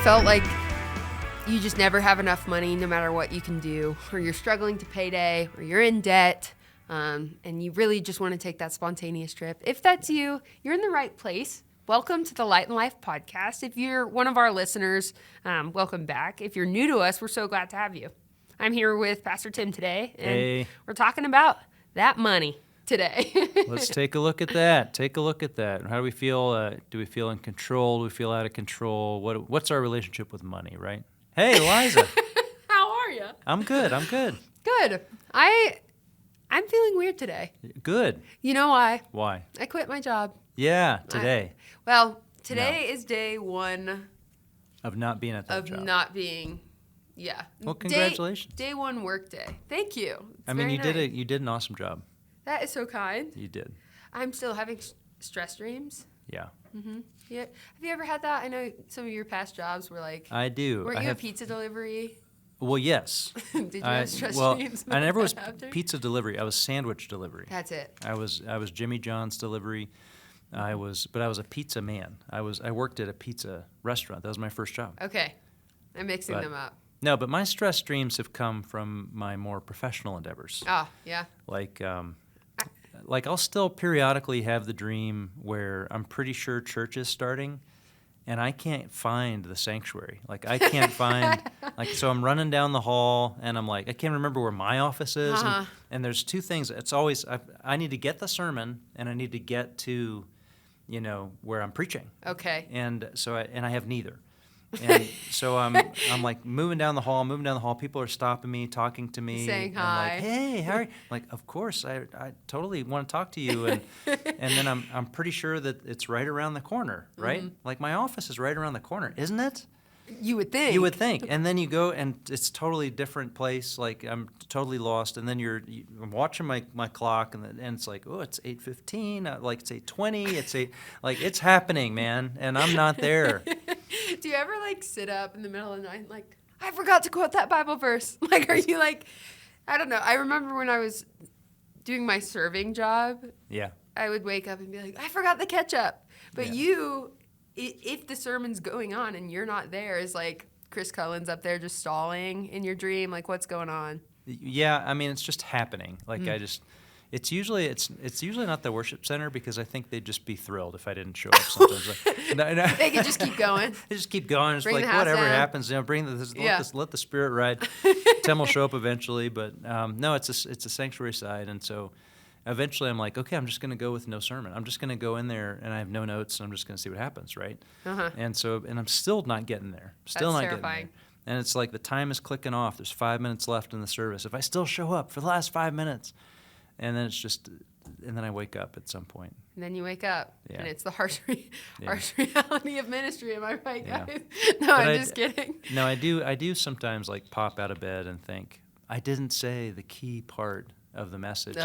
felt like you just never have enough money no matter what you can do, or you're struggling to payday, or you're in debt, and you really just want to take that spontaneous trip? If that's you, you're in the right place. Welcome to the Light and Life podcast. If you're one of our listeners, welcome back. If you're new to us, we're so glad to have you. I'm here with Pastor Tim today, and we're talking about that money today. Let's take a look at that. How do we feel? Do we feel in control? Do we feel out of control? What's our relationship with money, right? Hey, Liza. How are you? I'm good. Good. I'm feeling weird today. Good. You know why? Why? I quit my job. Yeah, today. Today is day one of not being at that job. Of not being, yeah. Well, congratulations. Day one work day. Thank you. It's You did an awesome job. That is so kind. You did. I'm still having stress dreams. Yeah. Mm-hmm. Yeah. Have you ever had that? I know some of your past jobs were like. I do. Weren't you a pizza delivery? Well, yes. Did you have stress dreams? I never was pizza delivery. I was sandwich delivery. That's it. I was Jimmy John's delivery. But I was a pizza man. I worked at a pizza restaurant. That was my first job. Okay. I'm mixing them up. No, but my stress dreams have come from my more professional endeavors. Oh, yeah. Like I'll still periodically have the dream where I'm pretty sure church is starting, and I can't find the sanctuary. Like I can't find, so I'm running down the hall, and I'm like, I can't remember where my office is. And there's two things. It's always, I need to get the sermon, and I need to get to, where I'm preaching. Okay. And so I have neither. And so I'm like moving down the hall. People are stopping me, talking to me, saying hi. I'm like, hey, how are you? I'm like, of course, I totally want to talk to you. And then I'm pretty sure that it's right around the corner, right? Mm-hmm. Like my office is right around the corner, isn't it? You would think. And then you go, and it's a totally different place. Like I'm totally lost. And then I'm watching my clock, and it's like, oh, it's 8:15. Like it's 8:20. It's happening, man. And I'm not there. Do you ever sit up in the middle of the night, I forgot to quote that Bible verse? Are you I don't know. I remember when I was doing my serving job. Yeah. I would wake up and be like, I forgot the ketchup. But yeah. If the sermon's going on and you're not there, is Chris Cullen's up there just stalling in your dream? What's going on? Yeah, it's just happening. It's usually not the worship center, because I think they'd just be thrilled if I didn't show up sometimes. No. They could just keep going. They just keep going. It's bring whatever down. happens, let the Spirit ride. Tim will show up eventually, but no, it's a sanctuary side, and so eventually I'm like, okay, I'm just going to go with no sermon. I'm just going to go in there, and I have no notes, and I'm just going to see what happens, right? Uh-huh. And I'm still not getting there. That's terrifying. And it's like the time is clicking off. There's 5 minutes left in the service. If I still show up for the last 5 minutes, and then I wake up at some point. And then you wake up, yeah. And it's the harsh reality of ministry. Am I right, yeah. guys? No, I'm just kidding. No, I do sometimes pop out of bed and think, I didn't say the key part of the message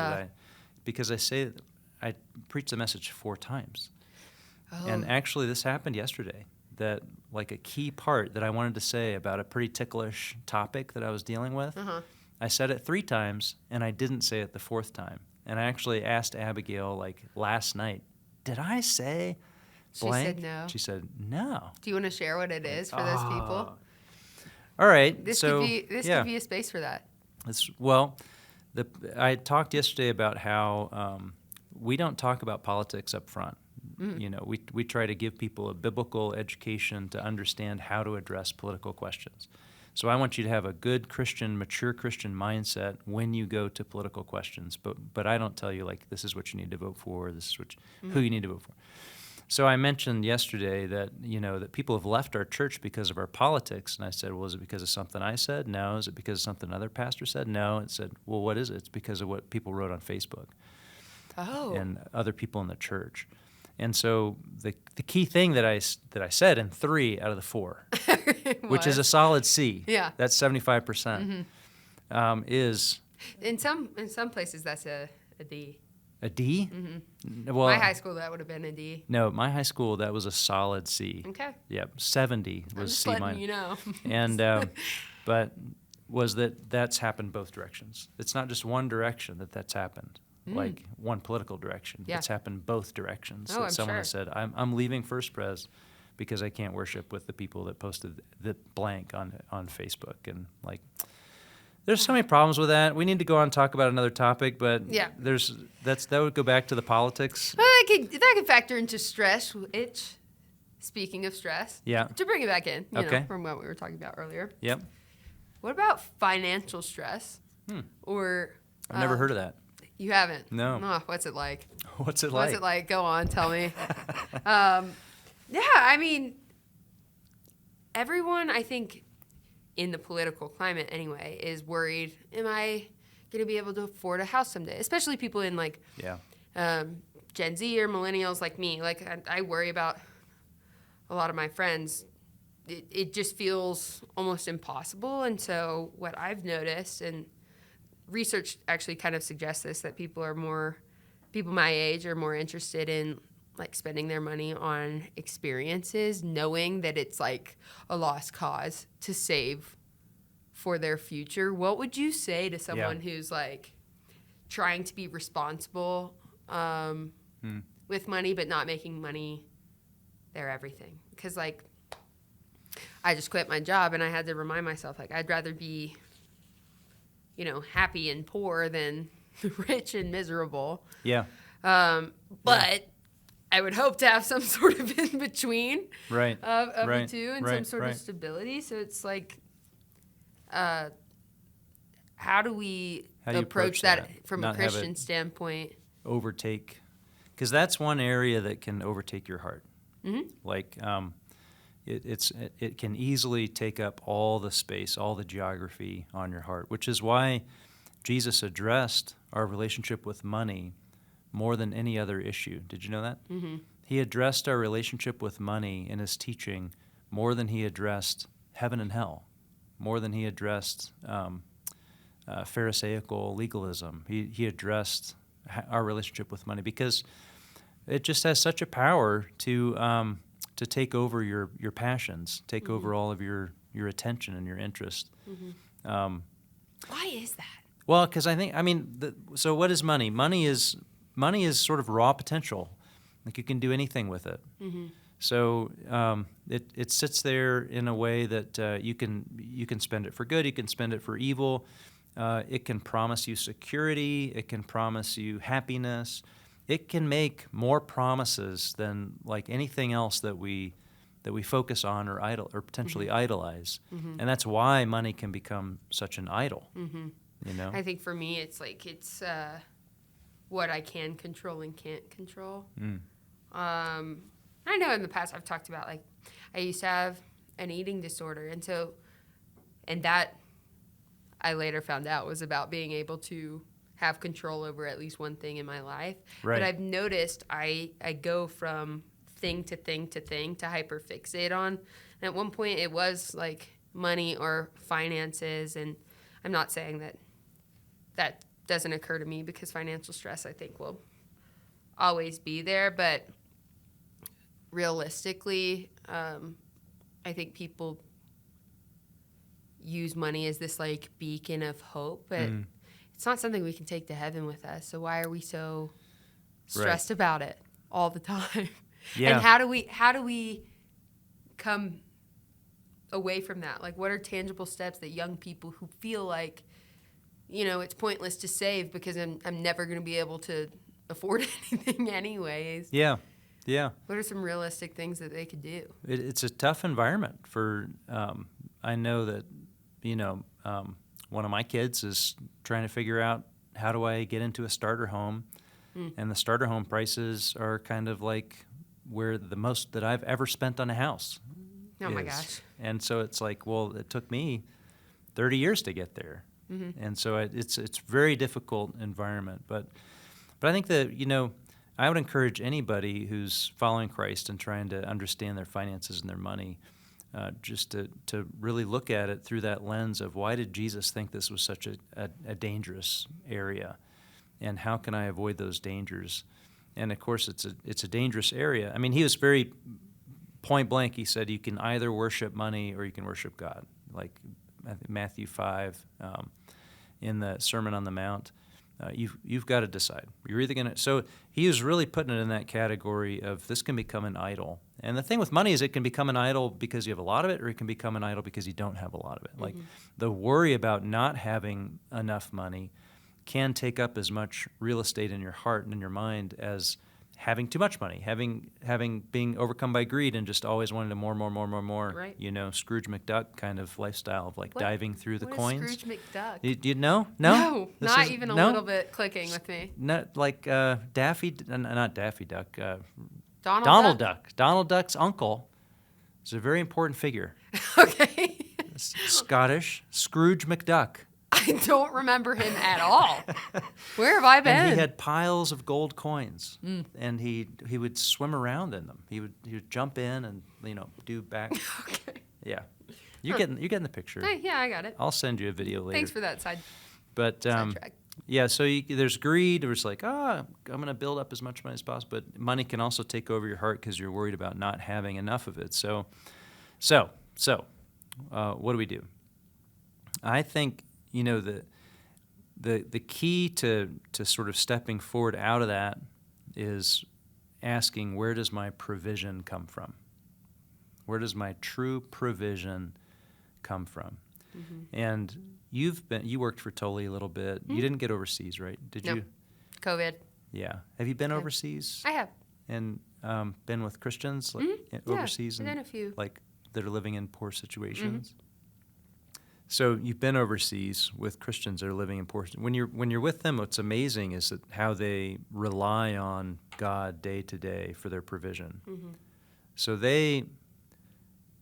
because I preached the message 4 times. Oh. And actually this happened yesterday, that a key part that I wanted to say about a pretty ticklish topic that I was dealing with. Uh-huh. I said it 3 times, and I didn't say it the 4th time. And I actually asked Abigail, last night, did I say blank? She said no. She said no. Do you want to share what it is for those people? All right. This could be a space for that. I talked yesterday about how we don't talk about politics up front. Mm. We try to give people a biblical education to understand how to address political questions. So I want you to have a good Christian, mature Christian mindset when you go to political questions. But I don't tell you this is what you need to vote for. This is who you need to vote for. So I mentioned yesterday that that people have left our church because of our politics, and I said, well, is it because of something I said? No. Is it because of something another pastor said? No. It said, well, what is it? It's because of what people wrote on Facebook. Oh. And other people in the church. And so the key thing that I said in 3 out of the 4, which is a solid C, that's 75%, is in some places that's a D. A D? Mm-hmm. Well, my high school that would have been a D. No, my high school that was a solid C. Okay. Yep, 70 was I'm just C letting minus. you know. And but that's happened both directions. It's not just one direction that's happened. One political direction. Yeah. It's happened both directions. Oh, I'm Someone sure. has said, I'm leaving First Pres because I can't worship with the people that posted the blank on Facebook. And like, there's so many problems with that. We need to go on and talk about another topic, but Yeah. that would go back to the politics. Well, that could factor into stress. Speaking of stress, Yeah. to bring it back in, you Okay. know, from what we were talking about earlier. Yep. What about financial stress? Or I've never heard of that. you haven't? No. Oh, what's it like? What's it like? What's it like? Go on, tell me. Yeah, I mean, everyone, I think, in the political climate anyway, is worried, am I going to be able to afford a house someday? Especially people in, like, Gen Z or millennials like me. Like, I worry about a lot of my friends. It just feels almost impossible. And so what I've noticed, and research actually kind of suggests this, that people my age are more interested in like spending their money on experiences, knowing that it's like a lost cause to save for their future. What would you say to someone who's like trying to be responsible with money, but not making money their everything? Because like, I just quit my job and I had to remind myself, like, I'd rather be, you know, happy and poor than rich and miserable. Yeah. But I would hope to have some sort of in between of Right. the two, and some Right. sort of stability. So it's like, how do we approach that from Not a have Christian it standpoint? overtake, because that's one area that can overtake your heart. Mm-hmm. Like, it can easily take up all the space, all the geography on your heart, which is why Jesus addressed our relationship with money more than any other issue. Did you know that? Mm-hmm. He addressed our relationship with money in his teaching more than he addressed heaven and hell, more than he addressed Pharisaical legalism. He addressed our relationship with money because it just has such a power to take over your passions, take over all of your attention and your interest. Mm-hmm. Why is that? Well, because so what is money? Money is sort of raw potential. Like, you can do anything with it. Mm-hmm. So it sits there in a way that you can spend it for good, you can spend it for evil. It can promise you security, it can promise you happiness. It can make more promises than like anything else that we focus on or potentially idolize. Mm-hmm. And that's why money can become such an idol. Mm-hmm. You know? I think for me, it's what I can control and can't control. I know in the past I've talked about, like, I used to have an eating disorder, and that I later found out was about being able to have control over at least one thing in my life. Right. But I've noticed I go from thing to thing to thing to hyperfixate on. And at one point it was like money or finances, and I'm not saying that doesn't occur to me, because financial stress, I think, will always be there. But realistically, I think people use money as this like beacon of hope, but it's not something we can take to heaven with us. So why are we so stressed about it all the time? Yeah. And how do we come away from that? Like, what are tangible steps that young people who feel like, you know, it's pointless to save because I'm never going to be able to afford anything anyways. Yeah. Yeah. What are some realistic things that they could do? It's a tough environment for, I know that, one of my kids is trying to figure out, how do I get into a starter home? And the starter home prices are kind of like where the most that I've ever spent on a house. Oh my gosh. And so it's like, well, it took me 30 years to get there. Mm-hmm. And so it's very difficult environment. But I think that, I would encourage anybody who's following Christ and trying to understand their finances and their money, just to really look at it through that lens of, why did Jesus think this was such a dangerous area, and how can I avoid those dangers? And of course, it's a dangerous area. I mean, he was very point blank. He said you can either worship money or you can worship God, like Matthew 5 in the Sermon on the Mount. you've got to decide. You're either going to. So he was really putting it in that category of this can become an idol. And the thing with money is it can become an idol because you have a lot of it, or it can become an idol because you don't have a lot of it. Like the worry about not having enough money can take up as much real estate in your heart and in your mind as having too much money, being overcome by greed and just always wanting to more. Right. Scrooge McDuck kind of lifestyle of like diving through the what coins. Is Scrooge McDuck? You know? No, This not is- even a no? little bit clicking with me. Not like not Daffy Duck. Donald Duck. Donald Duck's uncle is a very important figure. Okay. Scottish Scrooge McDuck. I don't remember him at all. Where have I been? And he had piles of gold coins, and he would swim around in them. He would jump in and do back. Okay. Yeah, you're getting the picture. Hey, yeah, I got it. I'll send you a video later. Thanks for that But sidetrack. yeah, so there's greed. It's like, I'm going to build up as much money as possible. But money can also take over your heart because you're worried about not having enough of it. So, what do we do? I think the key to sort of stepping forward out of that is asking, where does my provision come from? Where does my true provision come from? And you worked for Tully a little bit. You didn't get overseas, right? Did No. you? COVID. Yeah. Have you been overseas? I have. And been with Christians Yeah, overseas I've done a few. like that are living in poor situations? So you've been overseas with Christians that are living in poor. When you're with them, what's amazing is that how they rely on God day to day for their provision. So they,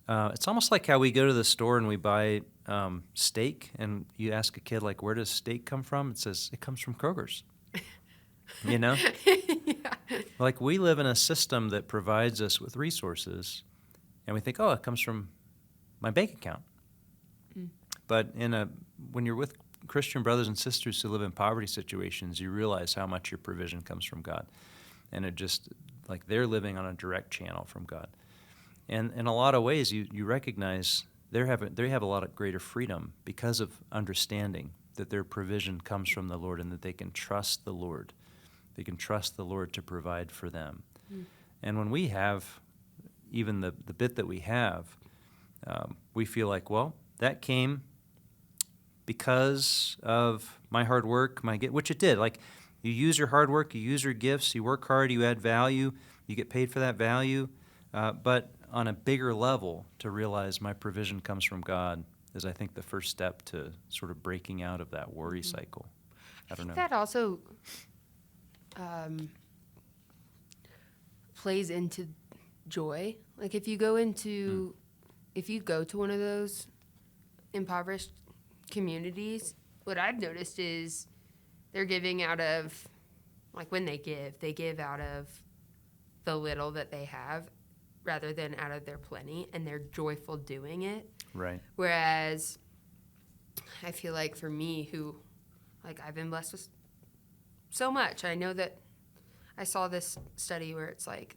it's almost like how we go to the store and we buy steak, and you ask a kid like, "Where does steak come from?" It says it comes from Kroger's. Yeah. Like we live in a system that provides us with resources, and we think, "Oh, it comes from my bank account." But when you're with Christian brothers and sisters who live in poverty situations, you realize how much your provision comes from God. And it just, like they're living on a direct channel from God. And in a lot of ways, you recognize they have a lot of greater freedom because of understanding that their provision comes from the Lord and that they can trust the Lord. They can trust the Lord to provide for them. And when we have even the bit that we have, we feel like, well, that came because of my hard work, which it did. Like you use your hard work, you use your gifts, you work hard, you add value, you get paid for that value. But on a bigger level, to realize my provision comes from God is, I think, the first step to sort of breaking out of that worry cycle. I don't know. That also plays into joy. Like if you go to one of those impoverished communities, what I've noticed is they're giving out of, like when they give out of the little that they have rather than out of their plenty, and they're joyful doing it. Right. Whereas I feel like for me, who, like, I've been blessed with so much, I know that I saw this study where it's like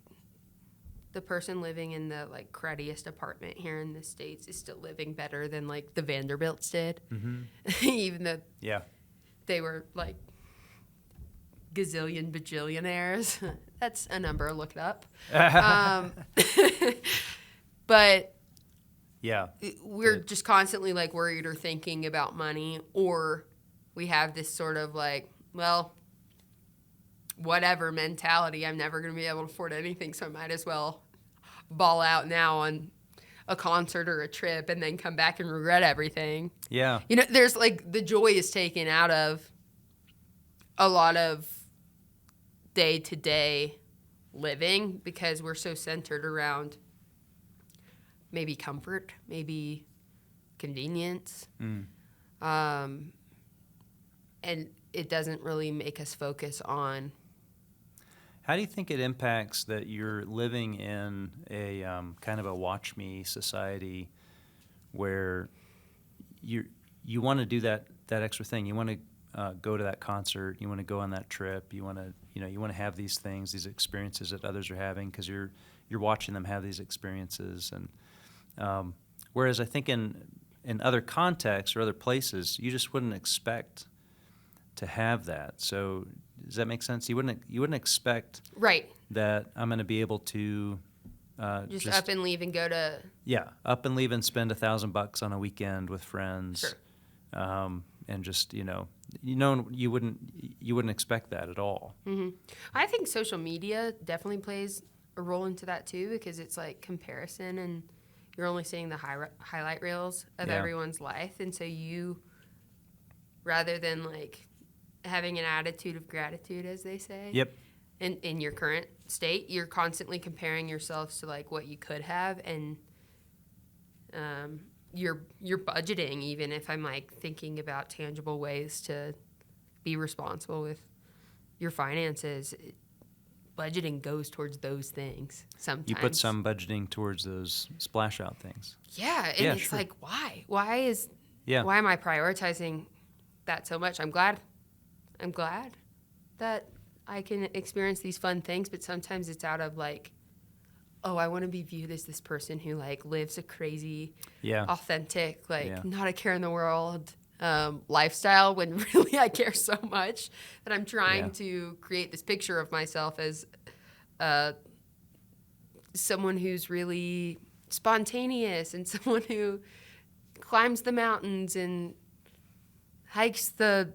the person living in the like cruddiest apartment here in the States is still living better than like the Vanderbilts did, even though they were like gazillion bajillionaires. That's a number. Look it up. But yeah, we're just constantly like worried or thinking about money, or we have this sort of like, well, whatever mentality. I'm never going to be able to afford anything, so I might as well ball out now on a concert or a trip and then come back and regret everything. Yeah. You know, there's like the joy is taken out of a lot of day-to-day living because we're so centered around maybe comfort, maybe convenience. And it doesn't really make us focus on. How do you think it impacts that you're living in a kind of a watch me society where you want to do that extra thing? You want to go to that concert, you want to go on that trip, you want to have these things, these experiences that others are having because you're watching them have these experiences. And whereas I think in other contexts or other places, you just wouldn't expect to have that. So does that make sense? You wouldn't expect Right. that I'm going to be able to Just up and leave and go to. up and leave and spend $1,000 on a weekend with friends. Sure. And just you wouldn't expect that at all. Mm-hmm. I think social media definitely plays a role into that too, because it's like comparison, and you're only seeing the highlight reels of everyone's life, and so you, rather than like having an attitude of gratitude, as they say. Yep. In your current state, you're constantly comparing yourselves to like what you could have, and you're budgeting. Even if I'm like thinking about tangible ways to be responsible with your finances, budgeting goes towards those things. Sometimes You put some budgeting towards those splash out things. Yeah, and it's sure. like why am I prioritizing that so much? I'm glad that I can experience these fun things, but sometimes it's out of like, oh, I want to be viewed as this person who like lives a crazy, authentic, like not a care in the world lifestyle, when really I care so much that I'm trying to create this picture of myself as someone who's really spontaneous and someone who climbs the mountains and hikes the,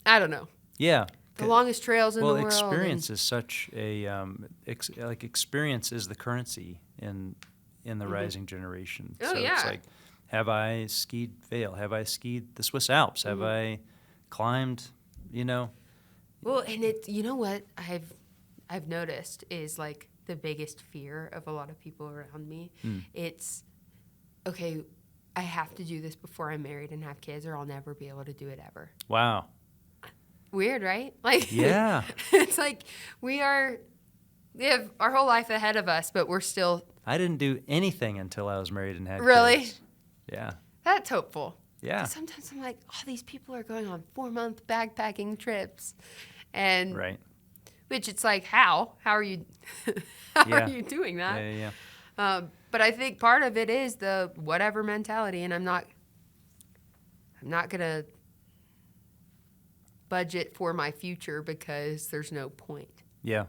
I don't know. Yeah. The longest trails in the world. Well, experience is such a experience is the currency in the rising generation. Oh, so yeah. It's like, have I skied Vail? Have I skied the Swiss Alps? Have I climbed? Well, and it, you know what I've noticed is like the biggest fear of a lot of people around me. It's, okay, I have to do this before I'm married and have kids, or I'll never be able to do it ever. Wow. Weird, right? Like, yeah. It's like we have our whole life ahead of us, but we're still. I didn't do anything until I was married and had kids. Really? Yeah. That's hopeful. Yeah. Sometimes I'm like, oh, these people are going on 4-month backpacking trips, and right. Which it's like, how are you are you doing that? Yeah. But I think part of it is the whatever mentality, and I'm not gonna budget for my future because there's no point. Yeah.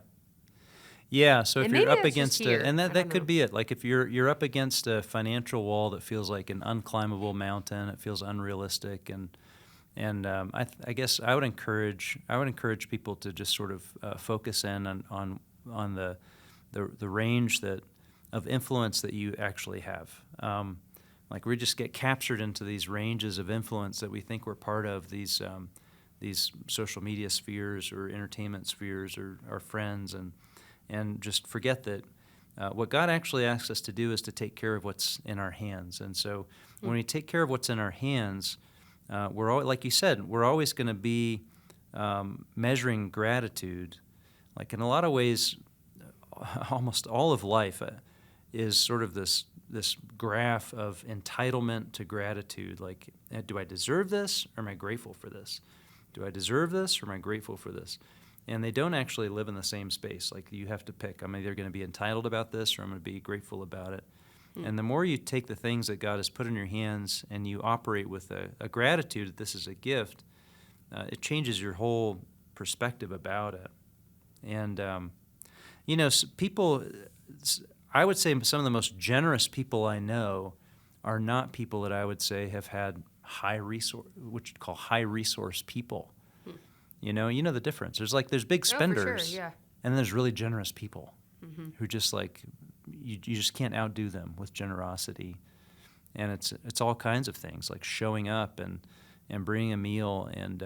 Yeah, so if And you're maybe up that's against just here. and I that don't could know. be it. Like if you're up against a financial wall that feels like an unclimbable mountain, it feels unrealistic, and I guess I would encourage people to just sort of focus in on the range of influence that you actually have. Like we just get captured into these ranges of influence that we think we're part of, these social media spheres or entertainment spheres or our friends, and just forget that what God actually asks us to do is to take care of what's in our hands. And so when we take care of what's in our hands, like you said, we're always going to be measuring gratitude. Like in a lot of ways, almost all of life is sort of this graph of entitlement to gratitude. Like, do I deserve this, or am I grateful for this? Do I deserve this, or am I grateful for this? And they don't actually live in the same space. Like you have to pick. I'm either going to be entitled about this, or I'm going to be grateful about it. And the more you take the things that God has put in your hands and you operate with a gratitude that this is a gift, it changes your whole perspective about it. And, people, I would say some of the most generous people I know are not people that I would say have had what you'd call high resource people. You know the difference. There's big spenders, Oh, for sure, yeah. and then there's really generous people who just like you just can't outdo them with generosity. And it's all kinds of things, like showing up and bringing a meal and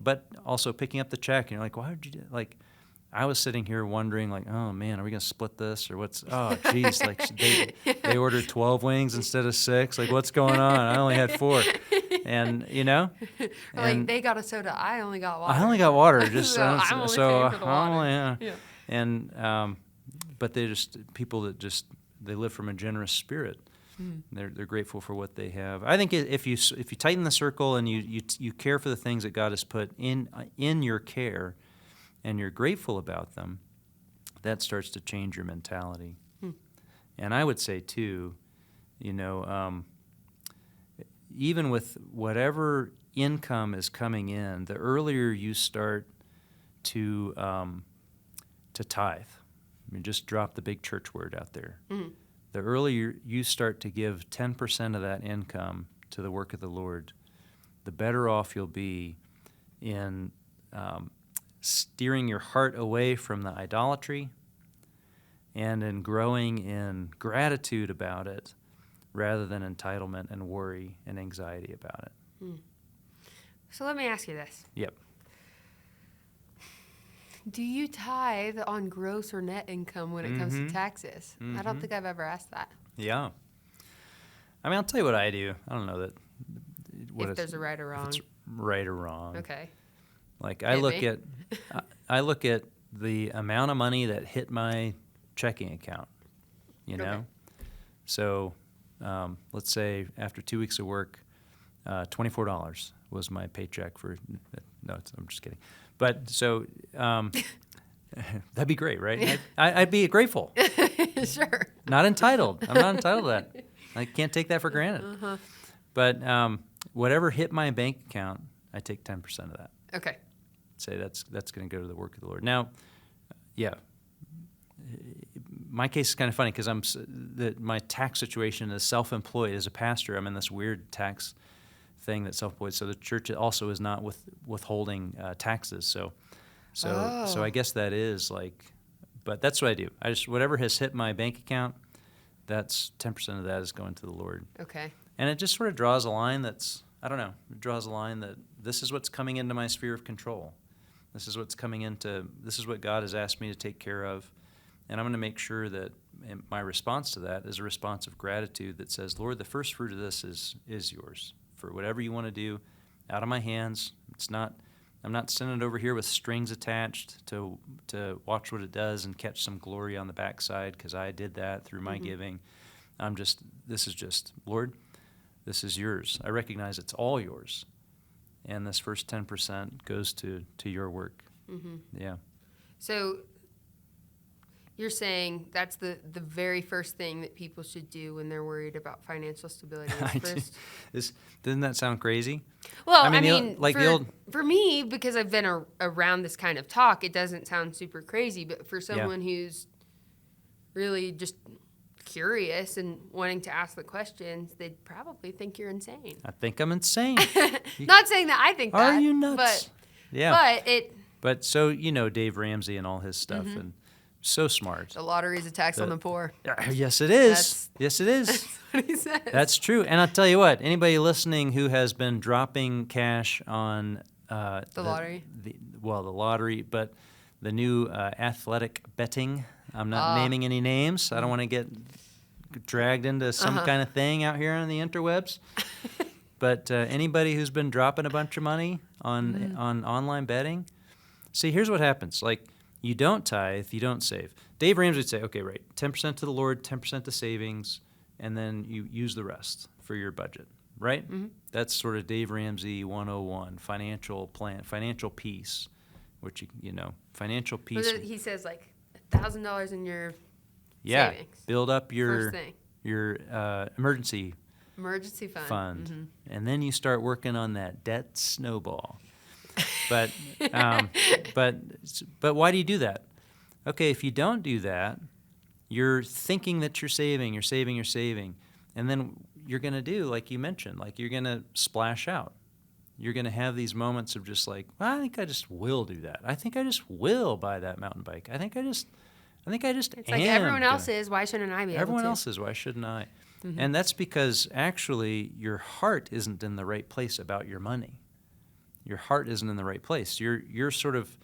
but also picking up the check. And you're like, why did you do? Like, I was sitting here wondering, like, oh man, are we gonna split this or what's? Oh geez, like they ordered 12 wings instead of 6. Like, what's going on? I only had 4. And Like they got a soda, I only got water. I only got water. Just so I'm only paying for the water. Yeah. And but they just people that just they live from a generous spirit. They're grateful for what they have. I think if you tighten the circle and you care for the things that God has put in your care, and you're grateful about them, that starts to change your mentality. And I would say too, even with whatever income is coming in, the earlier you start to tithe. I mean, just drop the big church word out there. Mm-hmm. The earlier you start to give 10% of that income to the work of the Lord, the better off you'll be in steering your heart away from the idolatry and in growing in gratitude about it rather than entitlement and worry and anxiety about it. So let me ask you this. Yep. Do you tithe on gross or net income when it comes to taxes? I don't think I've ever asked that. Yeah. I mean, I'll tell you what I do. I don't know that. If there's a right or wrong. If it's right or wrong. Okay. Like I look at the amount of money that hit my checking account, you know? Okay. So let's say after 2 weeks of work, $24 was my paycheck for, no, I'm just kidding. But so that'd be great, right? I'd be grateful. Sure. Not entitled. I'm not entitled to that. I can't take that for granted. Uh-huh. But whatever hit my bank account, I take 10% of that. Okay. Say that's going to go to the work of the Lord. Now, yeah, my case is kind of funny because my tax situation is self-employed as a pastor. I'm in this weird tax thing that's self-employed. So the church also is not withholding taxes. So I guess that is like, but that's what I do. I just whatever has hit my bank account, that's 10% of that is going to the Lord. Okay. And it just sort of draws a line that's, I don't know, it draws a line that this is what's coming into my sphere of control. This is what's coming into, this is what God has asked me to take care of. And I'm going to make sure that my response to that is a response of gratitude that says, Lord, the first fruit of this is yours. For whatever you want to do, out of my hands. I'm not sending it over here with strings attached to watch what it does and catch some glory on the backside because I did that through my giving. This is just, Lord, this is yours. I recognize it's all yours. And this first 10% goes to your work. Mm-hmm. Yeah. So you're saying that's the very first thing that people should do when they're worried about financial stability. Doesn't that sound crazy? Well, I mean for me, because I've been around this kind of talk, it doesn't sound super crazy. But for someone who's really just curious and wanting to ask the questions, they'd probably think you're insane. I think I'm insane. Not saying that I think that. Are you nuts? But so Dave Ramsey and all his stuff and so smart. The lottery is a tax on the poor. Yes, it is. Yes, it is. That's what he says. That's true. And I'll tell you what, anybody listening who has been dropping cash on the lottery, the lottery, but the new athletic betting. I'm not naming any names. I don't want to get dragged into some kind of thing out here on the interwebs. But anybody who's been dropping a bunch of money on online betting, see, here's what happens. Like, you don't tithe, you don't save. Dave Ramsey would say, okay, right, 10% to the Lord, 10% to savings, and then you use the rest for your budget, right? Mm-hmm. That's sort of Dave Ramsey 101, financial plan, financial peace, which, financial peace. He says, like, $1,000 in your savings. Build up your emergency fund. Mm-hmm. And then you start working on that debt snowball. But why do you do that? Okay, if you don't do that, you're thinking that you're saving, and then you're going to do, like you mentioned, like you're going to splash out. You're going to have these moments of just like, well, I think I just will do that. I think I just will buy that mountain bike. I think I just It's like everyone else is. Why shouldn't I be able to? Everyone else is. Why shouldn't I? Mm-hmm. And that's because actually your heart isn't in the right place about your money. Your heart isn't in the right place. You're sort of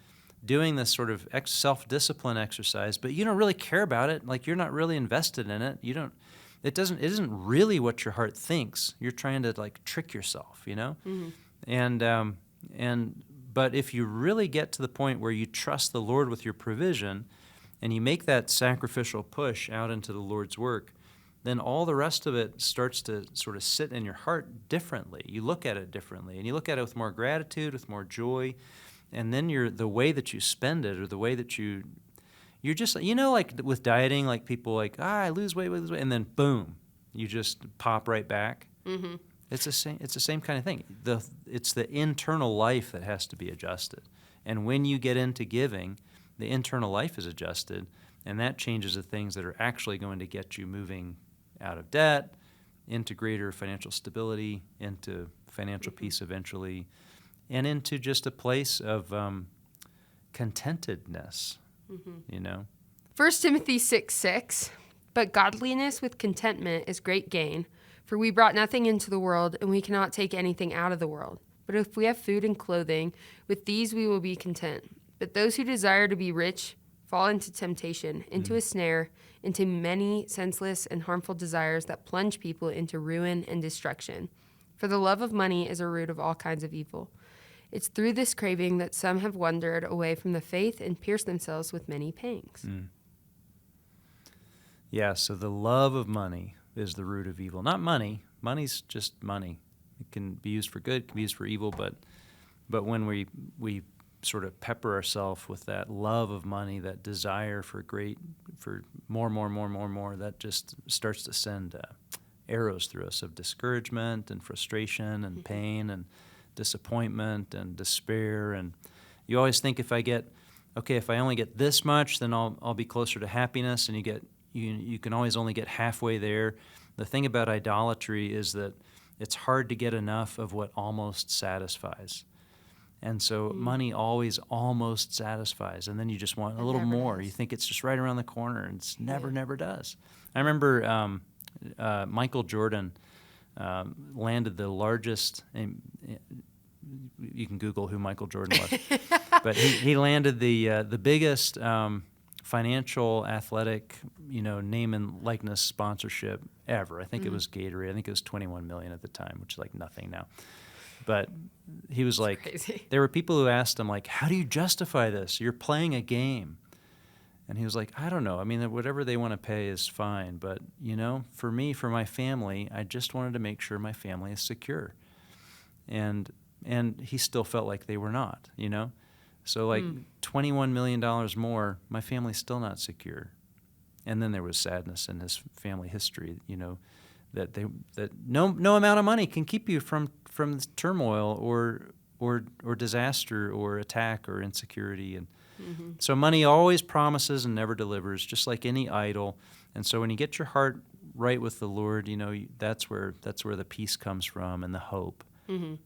doing this sort of self-discipline exercise, but you don't really care about it. Like, you're not really invested in it. It isn't really what your heart thinks. You're trying to like trick yourself, Mm-hmm. But if you really get to the point where you trust the Lord with your provision and you make that sacrificial push out into the Lord's work, then all the rest of it starts to sort of sit in your heart differently. You look at it differently, and you look at it with more gratitude, with more joy, and then the way that you spend it, or the way that you're just, like with dieting, like people like, I lose weight, and then boom, you just pop right back. Mm-hmm. It's the same kind of thing. It's the internal life that has to be adjusted. And when you get into giving, the internal life is adjusted, and that changes the things that are actually going to get you moving out of debt, into greater financial stability, into financial peace eventually, and into just a place of contentedness, you know? 1 Timothy 6:6, but godliness with contentment is great gain, for we brought nothing into the world, and we cannot take anything out of the world. But if we have food and clothing, with these we will be content. But those who desire to be rich fall into temptation, into a snare, into many senseless and harmful desires that plunge people into ruin and destruction. For the love of money is a root of all kinds of evil. It's through this craving that some have wandered away from the faith and pierced themselves with many pangs. Yeah, so the love of money is the root of evil. Not money. Money's just money. It can be used for good, it can be used for evil, but when we sort of pepper ourselves with that love of money, that desire for more, that just starts to send arrows through us of discouragement and frustration and pain and disappointment and despair. And you always think if I only get this much, then I'll be closer to happiness. And you can always only get halfway there. The thing about idolatry is that it's hard to get enough of what almost satisfies. And so money always almost satisfies, and then you just want a little more. Does. You think it's just right around the corner, and it's never does. I remember Michael Jordan landed the largest. You can Google who Michael Jordan was, but he landed the biggest financial, athletic, name and likeness sponsorship ever. I think it was Gatorade. I think it was $21 million at the time, which is like nothing now. But he was like, crazy. There were people who asked him, like, how do you justify this? You're playing a game. And he was like, I don't know. I mean, whatever they want to pay is fine. But, for me, for my family, I just wanted to make sure my family is secure. And he still felt like they were not, So like $21 million more, my family's still not secure. And then there was sadness in his family history, that no amount of money can keep you from turmoil or disaster or attack or insecurity. And so money always promises and never delivers, just like any idol. And so when you get your heart right with the Lord, that's where the peace comes from and the hope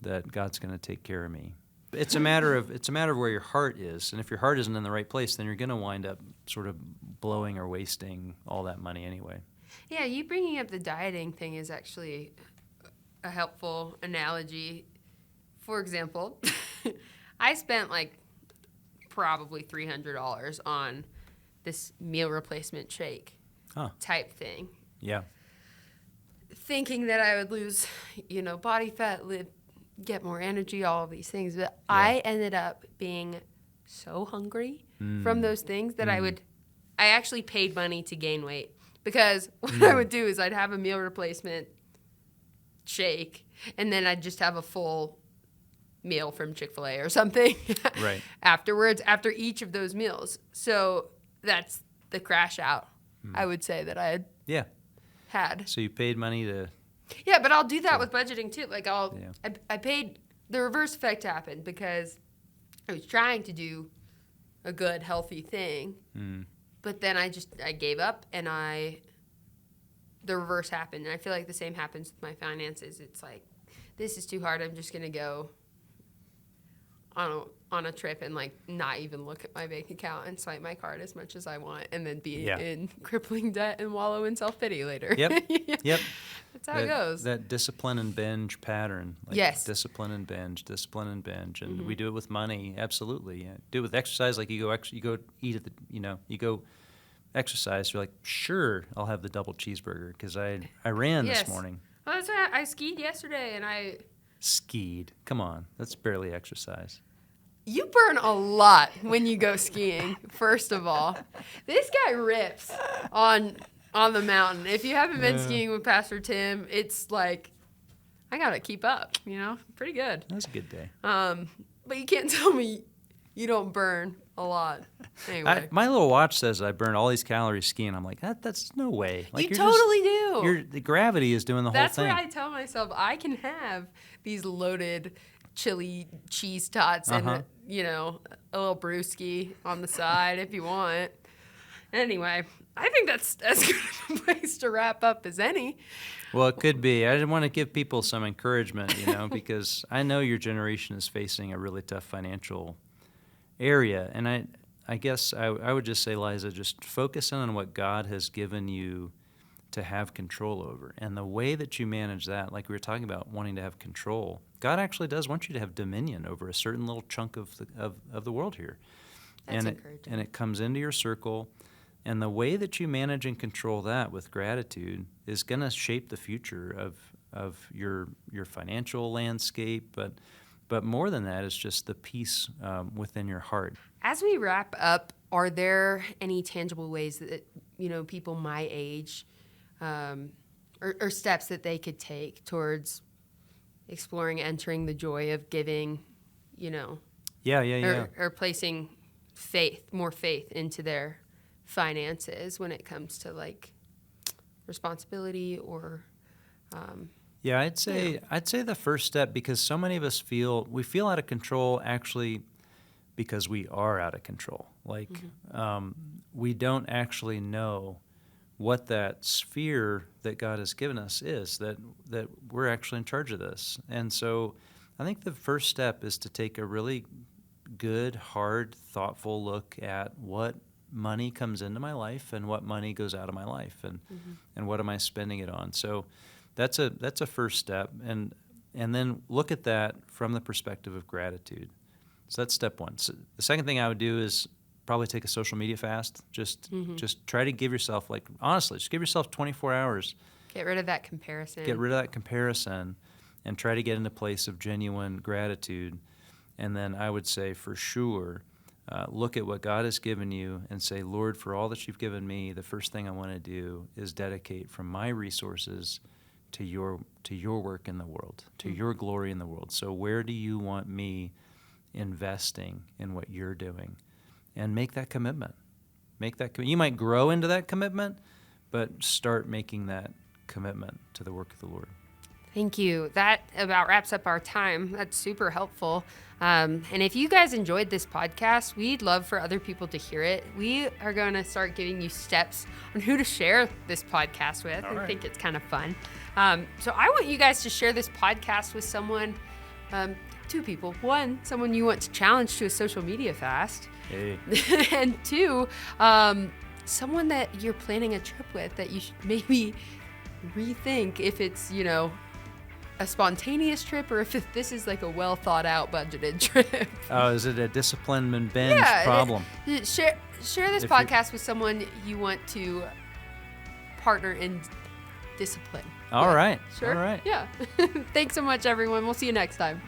that God's going to take care of me. It's a matter of where your heart is, and if your heart isn't in the right place, then you're going to wind up sort of blowing or wasting all that money anyway. Yeah, you bringing up the dieting thing is actually a helpful analogy. For example, I spent probably $300 on this meal replacement shake type thing. Yeah. Thinking that I would lose, body fat, get more energy, all of these things. But I ended up being so hungry from those things that I actually paid money to gain weight. Because what I would do is I'd have a meal replacement shake, and then I'd just have a full meal from Chick-fil-A or something right. afterwards, after each of those meals. So that's the crash out, I would say, that I had. So you paid money to... Yeah, but I'll do that with budgeting too. I paid, the reverse effect happened because I was trying to do a good, healthy thing. But then I gave up, and the reverse happened. And I feel like the same happens with my finances. It's like, this is too hard. I'm just going to go on a trip and not even look at my bank account and swipe my card as much as I want, and then be in crippling debt and wallow in self-pity later. Yep. Yep. That's how it goes. That discipline and binge pattern. Yes. Discipline and binge. And we do it with money. Absolutely. Yeah. Do it with exercise. Like you go eat at the, you go exercise. You're like, sure, I'll have the double cheeseburger because I ran this morning. Well, that's why I skied yesterday, and I... Skied? Come on. That's barely exercise. You burn a lot when you go skiing, first of all. This guy rips on the mountain. If you haven't been skiing with Pastor Tim, it's like, I got to keep up, pretty good. That was a good day. But you can't tell me you don't burn A lot. Anyway. My little watch says I burn all these calories skiing. I'm like, that's no way. Like, You totally do. The gravity is doing the That's whole thing. where I tell myself I can have these loaded chili cheese tots and, you know, a little brewski on the side if you want. Anyway, I think that's as good a place to wrap up as any. Well, it could be. I want to give people some encouragement, you know, because I know your generation is facing a really tough financial area. And I guess I would just say, Liza, just focus in on what God has given you to have control over. And the way that you manage that, like we were talking about wanting to have control, God actually does want you to have dominion over a certain little chunk of the world here. That's encouraging. And it comes into your circle. And the way that you manage and control that with gratitude is going to shape the future of your financial landscape. But more than that, it's just the peace within your heart. As we wrap up, are there any tangible ways that, you know, people my age or steps that they could take towards exploring entering the joy of giving, you know? Yeah. Or placing more faith into their finances when it comes to like responsibility or I'd say the first step, because so many of us feel out of control actually because we are out of control. Like we don't actually know what that sphere that God has given us is, that we're actually in charge of this. And so I think the first step is to take a really good, hard, thoughtful look at what money comes into my life and what money goes out of my life, and what am I spending it on. So that's a first step, and then look at that from the perspective of gratitude. So that's step one. So the second thing I would do is probably take a social media fast. Just try to give yourself, like, honestly, just give yourself 24 hours. Get rid of that comparison. And try to get in a place of genuine gratitude. And then I would say, for sure, look at what God has given you and say, Lord, for all that you've given me, the first thing I want to do is dedicate from my resources to your work in the world, to your glory in the world. So where do you want me investing in what you're doing? And make that commitment. You might grow into that commitment, but start making that commitment to the work of the Lord. Thank you. That about wraps up our time. That's super helpful. And if you guys enjoyed this podcast, we'd love for other people to hear it. We are going to start giving you steps on who to share this podcast with. I think it's kind of fun. So I want you guys to share this podcast with someone, two people. One, someone you want to challenge to a social media fast. Hey. And two, someone that you're planning a trip with that you should maybe rethink if it's, you know, a spontaneous trip or if this is like a well thought out budgeted trip. Oh, is it a discipline and binge problem? Share this podcast with someone you want to partner in discipline. All right. Sure. All right. Yeah. Thanks so much, everyone. We'll see you next time.